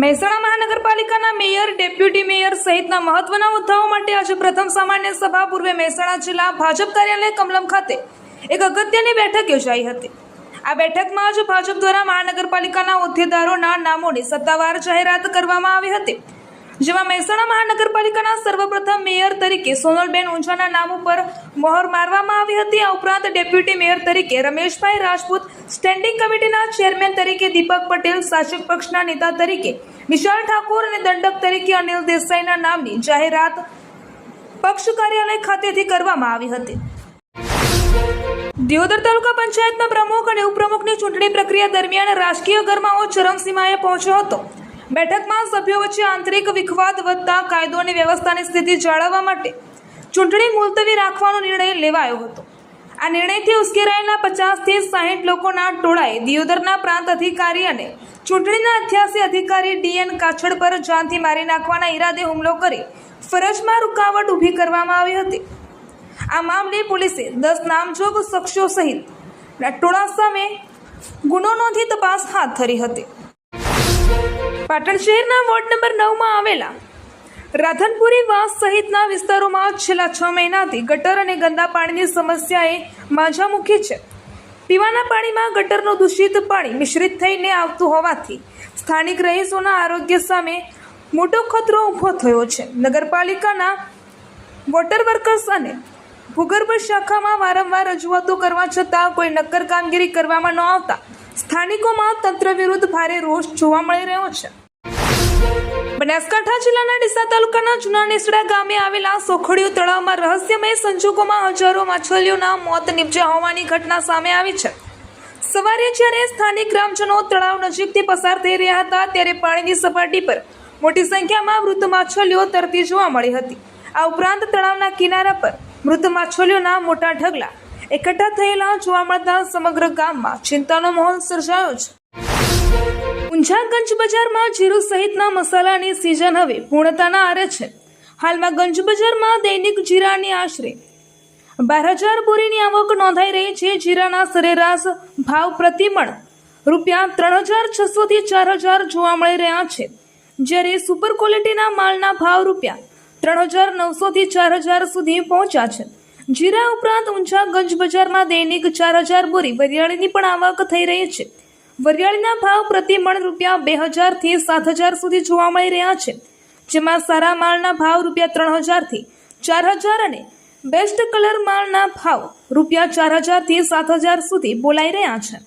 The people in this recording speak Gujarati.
મહેસાણા મહાનગરપાલિકાના મેયર, ડેપ્યુટી મેયર સહિતના મહત્વના મુદ્દાઓ માટે આજે પ્રથમ સામાન્ય સભા પૂર્વે મહેસાણા જિલ્લા ભાજપ કાર્યાલય કમલમ ખાતે એક અગત્યની બેઠક યોજાઈ હતી। આ બેઠકમાં આજે ભાજપ દ્વારા મહાનગરપાલિકાના હોદ્દેદારોના નામોની સત્તાવાર જાહેરાત કરવામાં આવી હતી, જેમાં મહેસાણા મહાનગરપાલિકાના સર્વપ્રથમ મેયર તરીકે સોનલબેન ઊંઝાના નામ ઉપર મહોર મારવામાં આવી હતી। આ ઉપરાંત ડેપ્યુટી મેયર તરીકે રમેશભાઈ રાજપૂત, સ્ટેન્ડિંગ કમિટીના ચેરમેન તરીકે દીપક પટેલ, શાસક પક્ષના નેતા તરીકે વિશાલ ઠાકોર અને દંડક તરીકે અનિલ દેસાઈના નામની જાહેરાત પક્ષ કાર્યાલય ખાતેથી કરવામાં આવી હતી। દિયોદર તાલુકા પંચાયતના પ્રમુખ અને ઉપપ્રમુખની ચૂંટણી પ્રક્રિયા દરમિયાન રાજકીય ગરમાવો ચરમસીમાએ પહોંચ્યો હતો। બેઠકમાં સભ્યો વચ્ચે આંતરિક વિખવાદ વધતા કાયદો અને વ્યવસ્થાની સ્થિતિ જાળવવા માટે ચૂંટણી મુલતવી રાખવાનો નિર્ણય લેવાયો હતો। આ નિર્ણયથી ઉશ્કેરાયેલા 50 થી 60 લોકોના ટોળાએ દિયોદરના પ્રાંત અધિકારી અને ચૂંટણીના 88 અધિકારી DN કાછડ પર જાનથી મારી નાખવાના ઈરાદે હુમલો કરી ફરજમાં રૂકાવટ ઊભી કરવામાં આવી હતી। આ મામલે પોલીસે 10 નામજોગ શખ્સો સહિતના ટોળા સામે ગુનો નોંધી તપાસ હાથ ધરી હતી। પાટણ શહેરના વોર્ડ નંબર 9માં આવેલા રાધનપુરી વાસ સહિતના વિસ્તારોમાં છેલ્લા 6 મહિનાથી ગટર અને ગંદા પાણીની સમસ્યાએ માઝા મૂકી છે। પીવાના પાણીમાં ગટરનું દૂષિત પાણી મિશ્રિત થઈને આવતું હોવાથી સ્થાનિક રહીશોના આરોગ્ય સામે મોટો ખતરો ઊભો થયો છે। નગરપાલિકાના વોટર વર્કર્સ અને ભૂગર્ભ શાખામાં વારંવાર રજૂઆતો કરવા છતાં કોઈ નક્કર કામગીરી કરવામાં ન આવતા સ્થાનિકોમાં તંત્ર વિરુદ્ધ ભારે રોષ જોવા મળી રહ્યો છે। બનાસકાંઠા જિલ્લાના ડીસા તાલુકાના જૂના નેસડા ગામે આવેલા સોખડીયું તળાવમાં રહસ્યમય સંજોગોમાં હજારો માછલીઓના મોત નીપજ્યા હોવાની ઘટના સામે આવી છે। સવારે જ્યારે સ્થાનિક ગ્રામજનો તળાવ નજીકથી પસાર થઈ રહ્યા હતા ત્યારે પાણીની સપાટી પર મોટી સંખ્યામાં મૃત માછલીઓ તરતી જોવા મળી હતી। આ ઉપરાંત તળાવના કિનારા પર મૃત માછલીઓના મોટા ઢગલા એકઠા થયેલા જોવા મળતા સમગ્ર ગામમાં ચિંતાનો માહોલ સર્જાયો છે। ઊંઝા ગંજ બજારમાં જીરું સહિતના મસાલાની સિઝન હવે પૂર્ણતાના આરે છે। હાલમાં ગંજ બજારમાં દૈનિક જીરાની આશરે 12,000 બોરીની આવક નોંધાઈ રહી છે। જીરાના સરેરાશ ભાવ પ્રતિમણ રૂપિયા 3,600 થી 4,000 જોવા મળી રહ્યા છે, જ્યારે સુપર ક્વોલિટીના માલના ભાવ રૂપિયા 3,900 થી 4,000 સુધી પહોંચ્યા છે। જીરા ઉપરાંત ઊંઝા ગંજ બજારમાં દૈનિક 4,000 બોરી વરિયાળીની પણ આવક થઈ રહી છે। વરિયાળીના ભાવ પ્રતિમણ રૂપિયા 2,000 થી 7,000 સુધી જોવા મળી રહ્યા છે, જેમાં સારા માલના ભાવ રૂપિયા 3,000 થી 4,000 અને બેસ્ટ કલર માલના ભાવ રૂપિયા 4,000 થી 7,000 સુધી બોલાઈ રહ્યા છે।